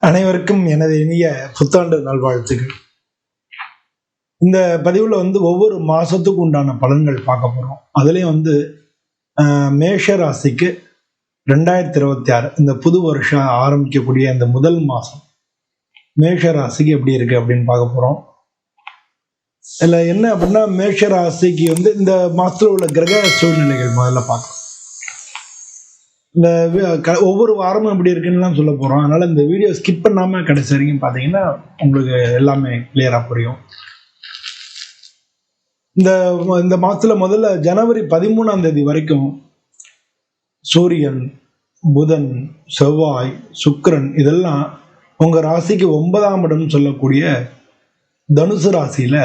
அனைவருக்கும் எனது இனிய புத்தாண்டு நல்வாழ்த்துக்கள். இந்த பதிவில் ஒவ்வொரு மாதத்துக்கு உண்டான பலன்கள் பார்க்க போகிறோம். அதுலேயும் மேஷ ராசிக்கு 2026 இந்த புது வருஷம் ஆரம்பிக்கக்கூடிய இந்த முதல் மாதம் மேஷ ராசிக்கு எப்படி இருக்குது அப்படின்னு பார்க்க போகிறோம். இதில் என்ன அப்படின்னா, மேஷ ராசிக்கு இந்த மாதத்தில் உள்ள கிரக சூழ்நிலைகள் முதல்ல பார்க்கலாம். இந்த ஒவ்வொரு வாரமும் எப்படி இருக்குன்னு சொல்ல போகிறோம். அதனால் இந்த வீடியோ ஸ்கிப் பண்ணாமல் கடைசி வரைக்கும் பார்த்தீங்கன்னா உங்களுக்கு எல்லாமே கிளியராக புரியும். இந்த மாதத்தில் முதல்ல ஜனவரி 13 வரைக்கும் சூரியன், புதன், செவ்வாய், சுக்கிரன் இதெல்லாம் உங்கள் ராசிக்கு 9ஆம் இடம் சொல்லக்கூடிய தனுசு ராசியில்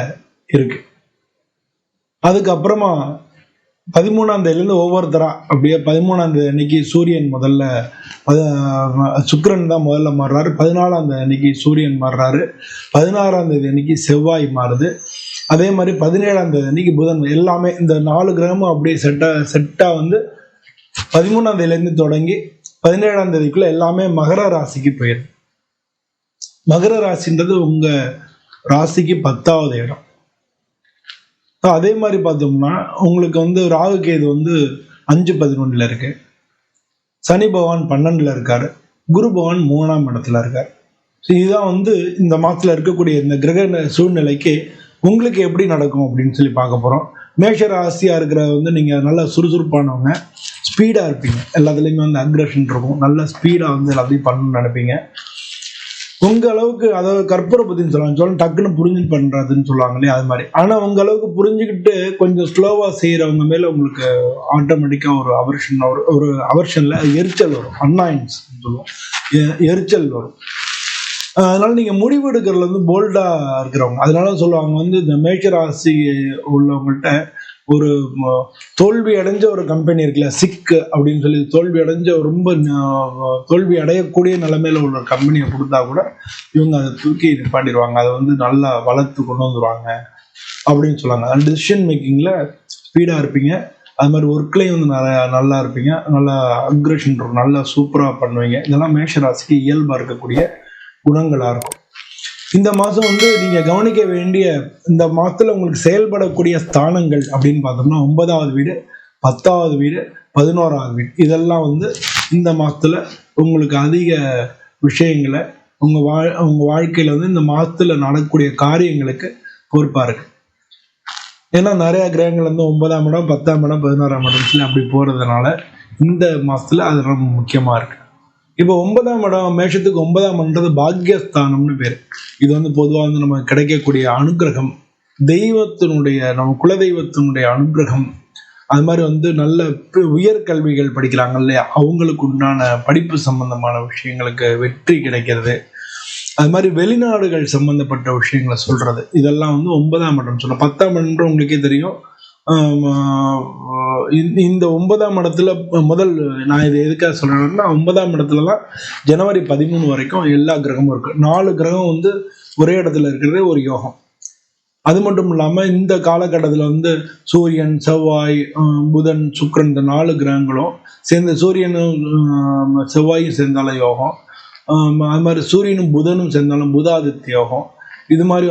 இருக்கு. அதுக்கப்புறமா 13ஆம் தேதியிலேருந்து ஒவ்வொருத்தரா அப்படியே 13ஆம் தேதி அன்னைக்கு சூரியன் முதல்ல சுக்கிரன் தான் முதல்ல மாறுறாரு. 14ஆம் தேதி அன்னைக்கு சூரியன் மாறுறாரு. 16ஆம் தேதி அன்னைக்கு செவ்வாய் மாறுது. அதே மாதிரி 17ஆம் தேதி அன்னைக்கு புதன். எல்லாமே இந்த 4 கிரகமும் அப்படியே செட்டா 13ஆம் தேதியிலேருந்து தொடங்கி 17ஆம் தேதிக்குள்ள எல்லாமே மகர ராசிக்கு போயிடுது. மகர ராசின்றது உங்க ராசிக்கு 10ஆவது இடம். அதே மாதிரி பார்த்தோம்னா உங்களுக்கு ராகு கேது 5-11 இருக்கு. சனி பகவான் 12 இருக்காரு. குரு பகவான் 3ஆம் இடத்துல இருக்காரு. இதுதான் இந்த மாதத்துல இருக்கக்கூடிய இந்த கிரக சூழ்நிலைக்கு உங்களுக்கு எப்படி நடக்கும் அப்படின்னு சொல்லி பார்க்க போறோம். மேஷ ராசியா இருக்கிற நீங்க நல்லா சுறுசுறுப்பானவங்க, ஸ்பீடா இருப்பீங்க. எல்லாத்துலயுமே அக்ரஷன் இருக்கும். நல்ல ஸ்பீடா எல்லாத்தையும் பண்ணணும்னு நினைப்பீங்க. உங்க அளவுக்கு, அதாவது கற்பூர புத்தின்னு சொல்லுவாங்க, டக்குன்னு புரிஞ்சு பண்றதுன்னு சொல்லுவாங்க இல்லையா, அது மாதிரி. ஆனா உங்க அளவுக்கு புரிஞ்சுக்கிட்டு கொஞ்சம் ஸ்லோவா செய்யறவங்க மேல உங்களுக்கு ஆட்டோமேட்டிக்கா ஒரு அவர்ஷன்ல எரிச்சல் வரும். அன்னாயன்ஸ் சொல்லுவோம், எரிச்சல் வரும். அதனால நீங்க முடிவு எடுக்கிறதுல போல்டா இருக்கிறவங்க. அதனால சொல்லுவாங்க இந்த மேஷ ராசி உள்ளவங்கள்ட்ட ஒரு தோல்வி அடைஞ்ச ஒரு கம்பெனி இருக்குல்ல, சிக் அப்படின்னு சொல்லி தோல்வி அடைஞ்ச ரொம்ப தோல்வி அடையக்கூடிய நிலைமையில உள்ள ஒரு கம்பெனியை கொடுத்தா கூட இவங்க அதை தூக்கி நிப்பாட்டிடுவாங்க. அதை நல்லா வளர்த்து கொண்டு வந்துடுவாங்க அப்படின்னு சொல்லுவாங்க. அந்த டிசிஷன் மேக்கிங்ல ஸ்பீடா இருப்பீங்க. அது மாதிரி ஒர்க்லையும் நல்லா இருப்பீங்க. நல்லா அக்ரஷன் இருக்கும். நல்லா சூப்பரா பண்ணுவீங்க. இதெல்லாம் மேஷ ராசிக்கு இயல்பா இருக்கக்கூடிய குணங்களா இருக்கும். இந்த மாதம் நீங்க கவனிக்க வேண்டிய, இந்த மாதத்துல உங்களுக்கு செயல்படக்கூடிய ஸ்தானங்கள் அப்படின்னு பார்த்தோம்னா 9ஆவது வீடு, 10ஆவது வீடு, 11ஆவது வீடு. இதெல்லாம் இந்த மாதத்துல உங்களுக்கு அதிக விஷயங்களை உங்க வாழ்க்கையில இந்த மாதத்துல நடக்கக்கூடிய காரியங்களுக்கு பொறுப்பா இருக்கு. ஏன்னா நிறைய கிரகங்கள் 9ஆம் இடம், 10ஆம் இடம், 11ஆம் இடம் சொல்லி அப்படி போறதுனால இந்த மாதத்துல அது ரொம்ப முக்கியமா இருக்கு. இப்போ 9ஆம் இடம், மேஷத்துக்கு 9ஆம் இடம்ன்றது பாக்யஸ்தானம்னு பேர். இது பொதுவாக நமக்கு கிடைக்கக்கூடிய அனுகிரகம், தெய்வத்தினுடைய, நம்ம குலதெய்வத்தினுடைய அனுகிரகம். அது மாதிரி நல்ல உயர்கல்விகள் படிக்கிறாங்க இல்லையா, அவங்களுக்கு உண்டான படிப்பு சம்பந்தமான விஷயங்களுக்கு வெற்றி கிடைக்கிறது. அது மாதிரி வெளிநாடுகள் சம்பந்தப்பட்ட விஷயங்களை சொல்றது, இதெல்லாம் 9ஆம் இடம் சொல்ல. 10ஆம் இடம் உங்களுக்கே தெரியும். இந்த 9ஆம் இடத்துல முதல், நான் இது எதுக்காக சொல்றேன்னா, 9ஆம் இடத்துலதான் ஜனவரி 13 வரைக்கும் எல்லா கிரகமும் இருக்கு. 4 கிரகம் ஒரே இடத்துல இருக்கிறதே ஒரு யோகம். அது மட்டும் இல்லாம இந்த காலகட்டத்துல சூரியன், செவ்வாய், புதன், சுக்கிரன் இந்த 4 கிரகங்களும் சேர்ந்து, சூரியனும் செவ்வாயும் சேர்ந்தாலும் யோகம். அது மாதிரி சூரியனும் புதனும் சேர்ந்தாலும் புதாதித்ய யோகம். இது மாதிரி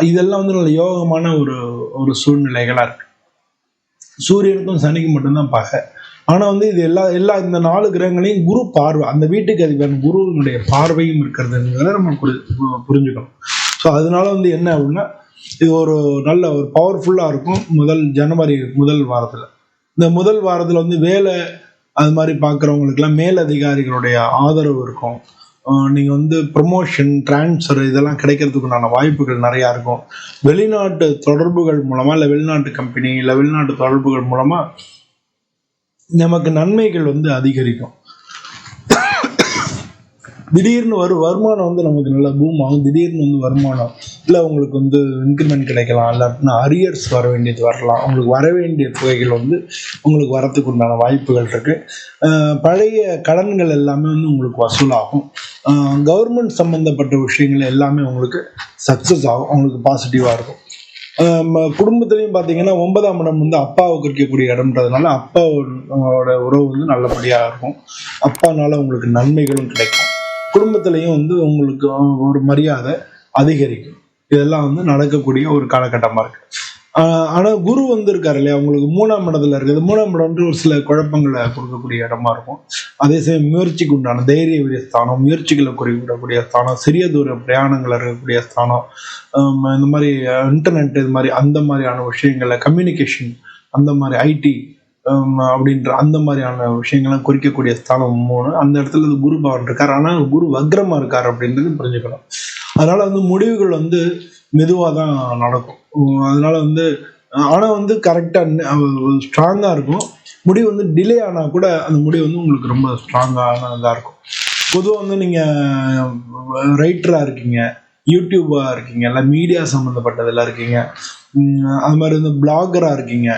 இதெல்லாம் நல்ல யோகமான ஒரு சூழ்நிலைகளா இருக்கு. சூரியனுக்கும் சனிக்கும் மட்டும்தான் பகை. ஆனா இது எல்லா இந்த 4 கிரகங்களையும் குரு பார்வை, அந்த வீட்டுக்கு அதிபர் குருவினுடைய பார்வையும் இருக்கிறதுங்கிறத நம்ம புரிஞ்சுக்கணும். ஸோ அதனால என்ன அப்படின்னா, இது ஒரு நல்ல ஒரு பவர்ஃபுல்லா இருக்கும். ஜனவரி முதல் வாரத்துல, இந்த முதல் வாரத்துல வேலை அது மாதிரி பார்க்குறவங்களுக்குலாம் மேலதிகாரிகளுடைய ஆதரவு இருக்கும். நீங்க ப்ரமோஷன், டிரான்ஸ்ஃபர் இதெல்லாம் கிடைக்கிறதுக்குண்டான வாய்ப்புகள் நிறையா இருக்கும். வெளிநாட்டு தொடர்புகள் மூலமா, இல்லை வெளிநாட்டு கம்பெனி, இல்லை வெளிநாட்டு தொடர்புகள் மூலமா நமக்கு நன்மைகள் அதிகரிக்கும். திடீர்னு வருமானம் நமக்கு நல்ல பூம் ஆகும். திடீர்னு வருமானம் இல்லை, உங்களுக்கு இன்க்ரிமெண்ட் கிடைக்கலாம், இல்லாட்டினா அரியர்ஸ் வர வேண்டியது வரலாம். உங்களுக்கு வர வேண்டிய தொகைகள் உங்களுக்கு வரத்துக்கு உண்டான வாய்ப்புகள் இருக்கு. பழைய கடன்கள் எல்லாமே உங்களுக்கு வசூலாகும். கவர்மெண்ட் சம்பந்தப்பட்ட விஷயங்கள் எல்லாமே உங்களுக்கு சக்சஸ் ஆகும். உங்களுக்கு பாசிட்டிவா இருக்கும். குடும்பத்திலையும் பார்த்தீங்கன்னா 9ஆம் இடம் அப்பாவுக்கு இருக்கக்கூடிய இடம்ன்றதுனால அப்பாவோட உறவு நல்லபடியாக இருக்கும். அப்பானால உங்களுக்கு நன்மைகளும் கிடைக்கும். குடும்பத்திலையும் வந்து உங்களுக்கு ஒரு மரியாதை அதிகரிக்கும். இதெல்லாம் வந்து நடக்கக்கூடிய ஒரு காலகட்டமா இருக்கு. ஆனா குரு வந்து இருக்காரு இல்லையா, உங்களுக்கு 3ஆம் இடத்துல இருக்குது. 3ஆம் இடம் வந்து ஒரு சில குழப்பங்களை கொடுக்கக்கூடிய இடமா இருக்கும். அதே சமயம் முயற்சிக்கு உண்டான தைரிய வீரிய ஸ்தானம், முயற்சிகளை குறிப்பிடக்கூடிய ஸ்தானம், சிறிய தூர பிரயாணங்கள் இருக்கக்கூடிய ஸ்தானம், இந்த மாதிரி இன்டர்நெட், இது மாதிரி அந்த மாதிரியான விஷயங்கள்ல கம்யூனிகேஷன், அந்த மாதிரி ஐடி அப்படின்ற அந்த மாதிரியான விஷயங்கள்லாம் குறிக்கக்கூடிய ஸ்தானம் 3. அந்த இடத்துல குரு பகவான் இருக்காரு. ஆனா குரு வக்ரமா இருக்காரு அப்படின்றது புரிஞ்சுக்கணும். அதனால வந்து முடிவுகள் வந்து மெதுவாக தான் நடக்கும். அதனால வந்து ஆனா வந்து கரெக்டா ஸ்ட்ராங்கா இருக்கும். முடிவு வந்து டிலே ஆனா கூட அந்த முடிவு வந்து உங்களுக்கு ரொம்ப ஸ்ட்ராங்கானதா இருக்கும். பொதுவாக வந்து நீங்க ரைட்டரா இருக்கீங்க, யூடியூபா இருக்கீங்க, இல்லை மீடியா சம்மந்தப்பட்டதெல்லாம் இருக்கீங்க, அது மாதிரி வந்து பிளாகரா இருக்கீங்க,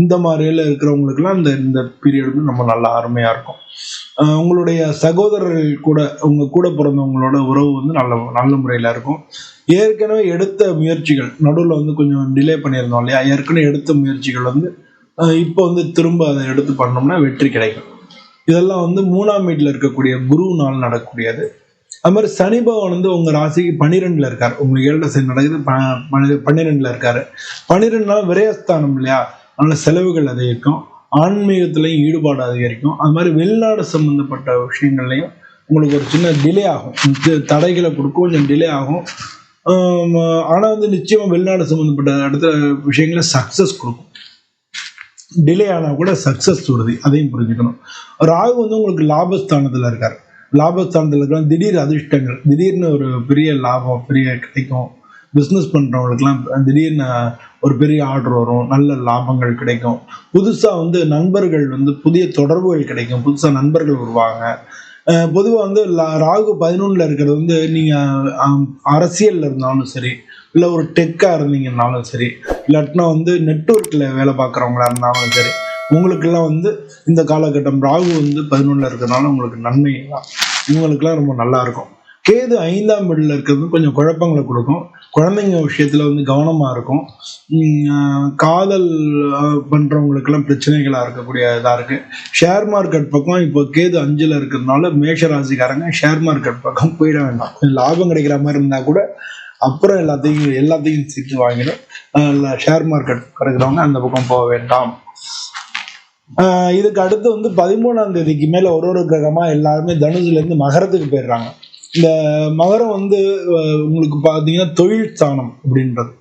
இந்த மாதிரியில இருக்கிறவங்களுக்குலாம் இந்த இந்த பீரியட் வந்து நம்ம நல்லா அருமையா இருக்கும். உங்களுடைய சகோதரர்கள் கூட, உங்க கூட பிறந்தவங்களோட உறவு வந்து நல்ல நல்ல முறையில் இருக்கும். ஏற்கனவே எடுத்த முயற்சிகள் நடுவில் வந்து கொஞ்சம் டிலே பண்ணியிருந்தோம் இல்லையா, ஏற்கனவே எடுத்த முயற்சிகள் வந்து இப்போ வந்து திரும்ப அதை எடுத்து பண்ணோம்னா வெற்றி கிடைக்கும். இதெல்லாம் வந்து 3ஆம் வீட்டில் இருக்கக்கூடிய குருவினால் நடக்கக்கூடியது. அது மாதிரி சனி பகவான் வந்து உங்க ராசிக்கு 12ல இருக்காரு. உங்களுக்கு 7 சனி நடக்குது, 12ல இருக்காரு. 12 விரயஸ்தானம் இல்லையா, அதனால செலவுகள் அதிகரிக்கும், ஆன்மீகத்திலையும் ஈடுபாடு அதிகரிக்கும். அது மாதிரி வெளிநாடு சம்பந்தப்பட்ட விஷயங்கள்லையும் உங்களுக்கு ஒரு சின்ன டிலே ஆகும், தடைகளை கொடுக்கும், கொஞ்சம் டிலே ஆகும். ஆனா வந்து நிச்சயமா வெளிநாடு சம்பந்தப்பட்ட இடத்துல விஷயங்களை சக்சஸ் கொடுக்கும். டிலே ஆனா கூட சக்சஸ் உறுதி, அதையும் புரிஞ்சுக்கணும். ராகு வந்து உங்களுக்கு லாபஸ்தானத்துல இருக்காரு. லாபஸ்தானத்துல இருக்க திடீர் அதிர்ஷ்டங்கள், திடீர்னு ஒரு பெரிய லாபம் பெரிய கிடைக்கும். பிஸ்னஸ் பண்றவங்களுக்குலாம் திடீர்னு ஒரு பெரிய ஆர்டர் வரும், நல்ல லாபங்கள் கிடைக்கும். புதுசா வந்து நண்பர்கள் வந்து புதிய தொடர்புகள் கிடைக்கும், புதுசா நண்பர்கள் வருவாங்க. பொதுவாக வந்து ராகு 11ல இருக்கிறது வந்து நீங்கள் அரசியலில் இருந்தாலும் சரி, இல்லை ஒரு டெக்காக இருந்தீங்கன்னாலும் சரி, இல்லாட்டினா வந்து நெட்ஒர்க்கில் வேலை பார்க்குறவங்களா இருந்தாலும் சரி, உங்களுக்கெல்லாம் வந்து இந்த காலகட்டம் ராகு வந்து 11ல இருக்கிறதுனால உங்களுக்கு நன்மை தான். இவங்களுக்கெல்லாம் ரொம்ப நல்லா இருக்கும். கேது 5ஆம் வீட்டில் இருக்கிறது கொஞ்சம் குழப்பங்களை கொடுக்கும். குழந்தைங்க விஷயத்துல வந்து கவனமா இருக்கும். காதல் பண்றவங்களுக்கெல்லாம் பிரச்சனைகளா இருக்கக்கூடிய இதா இருக்கு. ஷேர் மார்க்கெட் பக்கம் இப்போ கேது 5ல இருக்கிறதுனால மேஷ ராசிக்காரங்க ஷேர் மார்க்கெட் பக்கம் போயிட வேண்டாம். லாபம் கிடைக்கிற மாதிரி இருந்தா கூட அப்புறம் எல்லாத்தையும் சீட்டு வாங்கிடும். ஷேர் மார்க்கெட் கிடைக்கிறவங்க அந்த பக்கம் போக வேண்டாம். இதுக்கு அடுத்து வந்து 13ஆம் தேதிக்கு மேல ஒரு கிரகமா எல்லாருமே தனுசுல இருந்து மகரத்துக்கு போயிடுறாங்க. இந்த மகரம் வந்து உங்களுக்கு பார்த்தீங்கன்னா தொழில் ஸ்தானம் அப்படின்றது.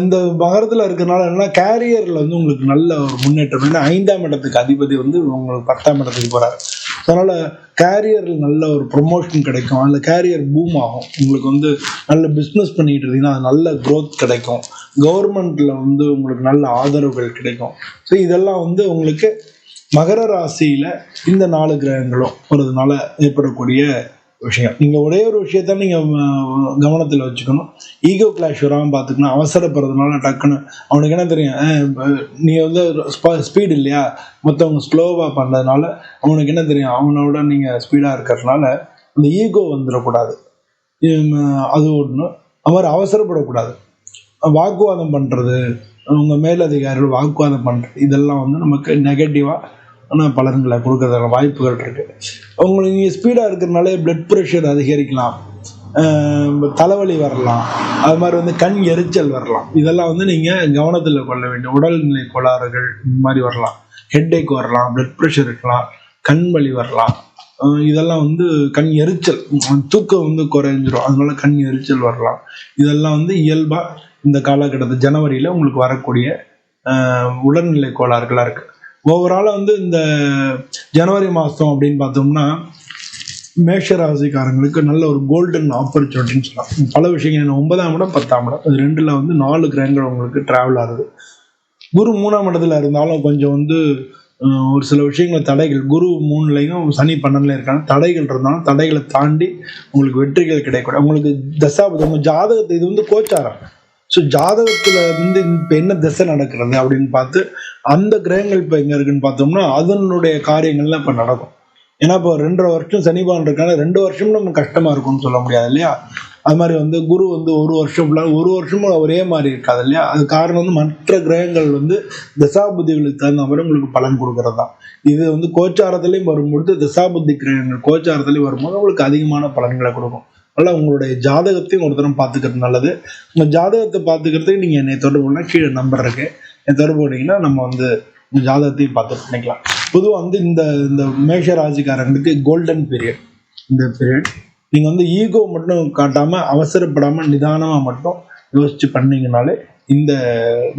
இந்த மகரத்தில் இருக்கிறனால என்ன, கேரியரில் வந்து உங்களுக்கு நல்ல ஒரு முன்னேற்றம். ஏன்னா 5ஆம் இடத்துக்கு அதிபதி வந்து உங்களுக்கு 10ஆம் இடத்துக்கு போகிறாரு. அதனால் கேரியரில் நல்ல ஒரு ப்ரொமோஷன் கிடைக்கும், அதில் கேரியர் பூம் ஆகும். உங்களுக்கு வந்து நல்ல பிஸ்னஸ் பண்ணிகிட்டு இருந்தீங்கன்னா அது நல்ல க்ரோத் கிடைக்கும். கவர்மெண்ட்டில் வந்து உங்களுக்கு நல்ல ஆதரவுகள் கிடைக்கும். ஸோ இதெல்லாம் வந்து உங்களுக்கு மகர ராசியில் இந்த 4 கிரகங்களும் வருதுனால ஏற்படக்கூடிய விஷயம். நீங்கள் ஒரே ஒரு விஷயத்த நீங்கள் கவனத்தில் வச்சுக்கணும். ஈகோ கிளாஷ் வராமல் பார்த்துக்கணும். அவசரப்படுறதுனால டக்குன்னு அவனுக்கு என்ன தெரியும், நீங்கள் வந்து ஸ்பீடு இல்லையா, மற்றவங்க ஸ்லோவாக பண்ணுறதுனால அவனுக்கு என்ன தெரியும், அவனோட நீங்கள் ஸ்பீடாக இருக்கிறதுனால அந்த ஈகோ வந்துடக்கூடாது. அது ஒன்று. அது மாதிரி அவசரப்படக்கூடாது. வாக்குவாதம் பண்ணுறது, உங்கள் மேலதிகாரிகள் வாக்குவாதம் பண்ணுறது, இதெல்லாம் வந்து நமக்கு நெகட்டிவாக ஆனால் பலன்களை கொடுக்கறதுக்கான வாய்ப்புகள் இருக்குது. உங்களுக்கு நீங்கள் ஸ்பீடாக இருக்கிறதுனாலே பிளட் ப்ரெஷர் அதிகரிக்கலாம், தலைவலி வரலாம், அது மாதிரி வந்து கண் எரிச்சல் வரலாம். இதெல்லாம் வந்து நீங்கள் கவனத்தில் கொள்ள வேண்டிய உடல்நிலை கோளாறுகள் இந்த மாதிரி வரலாம். ஹெட்ஏக் வரலாம், பிளட் ப்ரெஷர் இருக்கலாம், கண் வலி வரலாம். இதெல்லாம் வந்து கண் எரிச்சல், தூக்கம் வந்து குறைஞ்சிரும், அதனால கண் எரிச்சல் வரலாம். இதெல்லாம் வந்து இயல்பாக இந்த காலகட்டத்தில் ஜனவரியில் உங்களுக்கு வரக்கூடிய உடல்நிலை கோளாறுகளாக இருக்குது. ஓவராலாக வந்து இந்த ஜனவரி மாதம் அப்படின்னு பார்த்தோம்னா மேஷ ராசிக்காரங்களுக்கு நல்ல ஒரு கோல்டன் ஆப்பர்ச்சுனிட்டின்னு சொல்லலாம். பல விஷயங்கள் 9ஆம் இடம் 10ஆம் இடம் இது 2ல் வந்து 4 கிரகங்கள் உங்களுக்கு ட்ராவல் ஆகுது. குரு 3ஆம் இடத்துல இருந்தாலும் கொஞ்சம் வந்து ஒரு சில விஷயங்கள் தடைகள், குரு 3லையும் சனி 12ல இருக்காங்க, தடைகள் இருந்தாலும் தடைகளை தாண்டி உங்களுக்கு வெற்றிகள் கிடைக்கூட. உங்களுக்கு தசாபதி ஜாதகத்தை இது வந்து கோச்சாரம். ஸோ ஜாதகத்தில் வந்து இப்போ என்ன திசை நடக்கிறது அப்படின்னு பார்த்து அந்த கிரகங்கள் இப்போ எங்கே இருக்குன்னு பார்த்தோம்னா அதனுடைய காரியங்கள்லாம் இப்போ நடக்கும். ஏன்னா இப்போ 2.5 வருஷம் சனி பகவான் இருக்காங்க, 2 வருஷமும் நம்ம கஷ்டமா இருக்கும்னு சொல்ல முடியாது இல்லையா. அது மாதிரி வந்து குரு வந்து 1 வருஷமும் ஒரே மாதிரி இருக்காது இல்லையா. அது காரணம் வந்து மற்ற கிரகங்கள் வந்து தசாபுத்திகளுக்கு தகுந்த மாதிரி உங்களுக்கு பலன் கொடுக்கறது தான். இது வந்து கோச்சாரத்திலையும் வரும்பொழுது தசாபுத்தி கிரகங்கள் கோச்சாரத்திலையும் வரும்போது உங்களுக்கு அதிகமான பலன்களை கொடுக்கும். அதனால உங்களுடைய ஜாதகத்தையும் ஒரு தரம் பார்த்துக்கிறது நல்லது. உங்கள் ஜாதகத்தை பார்த்துக்கிறதுக்கு நீங்கள் என்னை தொடர்பு பண்ணால் கீழே நம்பர் இருக்கு, என்னை தொடர்பு பண்ணிங்கன்னா நம்ம வந்து உங்கள் ஜாதகத்தையும் பார்த்து பண்ணிக்கலாம். பொதுவாக வந்து இந்த இந்த மேஷ ராசிக்காரங்களுக்கு கோல்டன் பீரியட். இந்த பீரியட் நீங்கள் வந்து ஈகோ மட்டும் காட்டாமல் அவசரப்படாமல் நிதானமாக மட்டும் யோசிச்சு பண்ணீங்கனாலே இந்த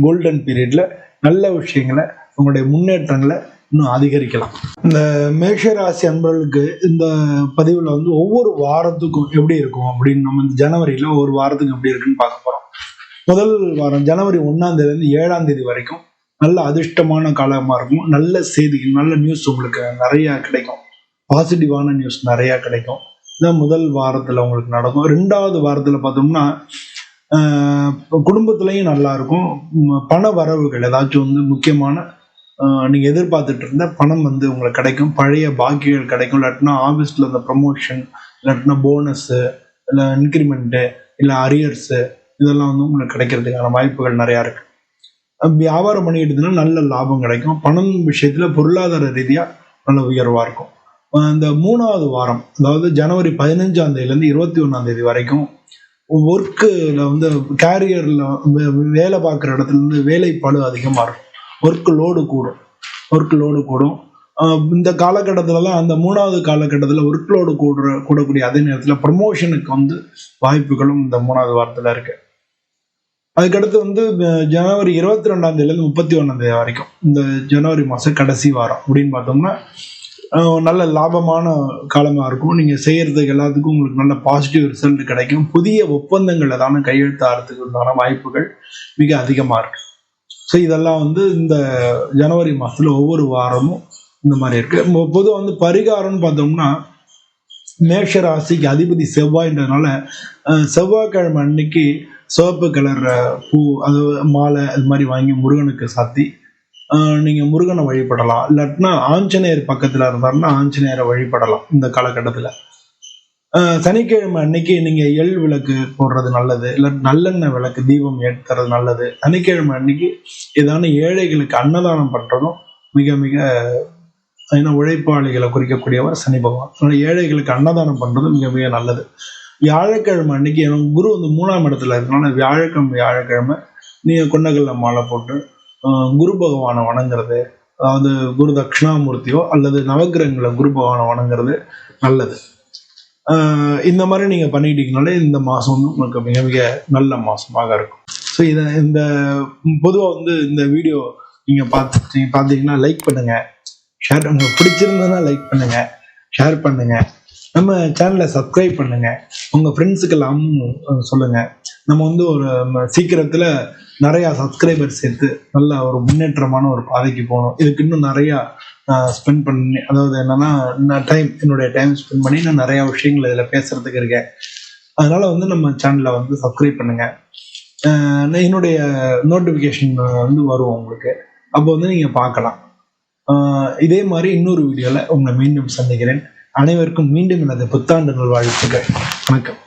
கோல்டன் பீரியட்ல நல்ல விஷயங்களை உங்களுடைய முன்னேற்றங்களை இன்னும் அதிகரிக்கலாம். இந்த மேஷராசி அன்பர்களுக்கு இந்த பதிவில் வந்து ஒவ்வொரு வாரத்துக்கும் எப்படி இருக்கும் அப்படின்னு நம்ம இந்த ஜனவரியில் ஒவ்வொரு வாரத்துக்கும் எப்படி இருக்குன்னு பார்க்க போகிறோம். முதல் வாரம் ஜனவரி 1ஆம் தேதியிலேருந்து 7ஆம் தேதி வரைக்கும் நல்ல அதிர்ஷ்டமான காலமாக இருக்கும். நல்ல செய்திகள், நல்ல நியூஸ் உங்களுக்கு நிறையா கிடைக்கும். பாசிட்டிவான நியூஸ் நிறையா கிடைக்கும். இதுதான் முதல் வாரத்தில் உங்களுக்கு நடக்கும். 2வது வாரத்தில் பார்த்தோம்னா குடும்பத்துலேயும் நல்லா இருக்கும். பண வரவுகள் ஏதாச்சும் வந்து முக்கியமான நீங்கள் எதிர்பார்த்துட்டு இருந்த பணம் வந்து உங்களுக்கு கிடைக்கும். பழைய பாக்கிகள் கிடைக்கும். இல்லாட்டினா ஆஃபீஸில் இந்த ப்ரமோஷன், இல்லாட்டினா போனஸ்ஸு, இல்லை இன்க்ரிமெண்ட்டு, இல்லை அரியர்ஸு, இதெல்லாம் வந்து உங்களுக்கு கிடைக்கிறதுக்கான வாய்ப்புகள் நிறையா இருக்குது. வியாபாரம் பண்ணிக்கிட்டதுன்னா நல்ல லாபம் கிடைக்கும். பணம் விஷயத்தில் பொருளாதார ரீதியாக நல்ல உயர்வாக இருக்கும். இந்த 3வது வாரம், அதாவது ஜனவரி 15ஆம் தேதியிலேருந்து 21ஆம் தேதி வரைக்கும் ஒர்க்கில் வந்து கேரியரில் வேலை பார்க்குற இடத்துலேருந்து வேலைப்பாடு அதிகமாக இருக்கும். ஒர்க் லோடு கூடும். இந்த காலகட்டத்திலலாம் அந்த 3வது காலகட்டத்தில் ஒர்க் லோடு கூடக்கூடிய அதே நேரத்தில் ப்ரமோஷனுக்கு வந்து வாய்ப்புகளும் இந்த 3வது வாரத்தில் இருக்கு. அதுக்கடுத்து வந்து ஜனவரி 22ஆம் தேதியிலேருந்து 31ஆம் தேதி வரைக்கும் இந்த ஜனவரி மாதம் கடைசி வாரம் அப்படின்னு பார்த்தோம்னா நல்ல லாபமான காலமாக இருக்கும். நீங்கள் செய்கிறதுக்கு எல்லாத்துக்கும் உங்களுக்கு நல்ல பாசிட்டிவ் ரிசல்ட் கிடைக்கும். புதிய ஒப்பந்தங்கள் ஏதான கையெழுத்தாகிறதுக்கு உண்டான வாய்ப்புகள் மிக அதிகமாக இருக்கு. ஸோ இதெல்லாம் வந்து இந்த ஜனவரி மாதத்தில் ஒவ்வொரு வாரமும் இந்த மாதிரி இருக்கு. பொதுவாக வந்து பரிகாரம்னு பார்த்தோம்னா மேஷ ராசிக்கு அதிபதி செவ்வாய்ன்றதுனால செவ்வாய்க்கிழமை அன்னைக்கு சிவப்பு கலர் பூ, அது மாலை, அது மாதிரி வாங்கி முருகனுக்கு சாத்தி நீங்கள் முருகனை வழிபடலாம். இல்லாட்டினா ஆஞ்சநேயர் பக்கத்தில் இருந்தாருன்னா ஆஞ்சநேயரை வழிபடலாம். இந்த காலகட்டத்தில் சனிக்கிழமை அன்னைக்கு நீங்கள் எள் விளக்கு போடுறது நல்லது, இல்லை நல்லெண்ணெய் விளக்கு தீபம் ஏற்றுறது நல்லது. சனிக்கிழமை அன்னைக்கு ஏதான ஏழைகளுக்கு அன்னதானம் பண்ணுறதும் மிக மிக உழைப்பாளிகளை குறிக்கக்கூடியவர் சனி பகவான். அதனால் ஏழைகளுக்கு அன்னதானம் பண்ணுறதும் மிக மிக நல்லது. வியாழக்கிழமை அன்னைக்கு குரு வந்து 3ஆம் இடத்துல இருக்கனால வியாழக்கிழமை நீங்கள் கொண்டகல்ல மாலை போட்டு குரு பகவானை வணங்குறது, அதாவது குரு தட்சிணாமூர்த்தியோ அல்லது நவகிரகங்களை குரு பகவானை வணங்குறது நல்லது. இந்த மாதிரி நீங்கள் பண்ணிக்கிட்டீங்கனாலே இந்த மாதம் வந்து உங்களுக்கு மிக மிக நல்ல மாதமாக இருக்கும். ஸோ இந்த பொதுவாக வந்து இந்த வீடியோ நீங்கள் பார்த்தீங்கன்னா லைக் பண்ணுங்கள், ஷேர், உங்களுக்கு பிடிச்சிருந்ததுன்னா லைக் பண்ணுங்கள், ஷேர் பண்ணுங்கள், நம்ம சேனலை சப்ஸ்கிரைப் பண்ணுங்கள், உங்கள் ஃப்ரெண்ட்ஸுக்கெல்லாம் சொல்லுங்கள். நம்ம வந்து ஒரு சீக்கிரத்தில் நிறையா சப்ஸ்கிரைபர் சேர்த்து நல்ல ஒரு முன்னேற்றமான ஒரு பாதைக்கு போகணும். இதுக்கு இன்னும் நிறையா ஸ்பெண்ட் பண்ணி, அதாவது என்னென்னா என்னுடைய டைம் ஸ்பெண்ட் பண்ணி நான் நிறையா விஷயங்கள் இதில் பேசுகிறதுக்கு இருக்கேன். அதனால் வந்து நம்ம சேனலை வந்து சப்ஸ்கிரைப் பண்ணுங்கள். என்னுடைய நோட்டிஃபிகேஷன் வந்து வரும் உங்களுக்கு, அப்போ வந்து நீங்கள் பார்க்கலாம். இதே மாதிரி இன்னொரு வீடியோவில் உங்களை மீண்டும் சந்திக்கிறேன். அனைவருக்கும் மீண்டும் எனது புத்தாண்டு நல்வாழ்த்துக்கள். வணக்கம்.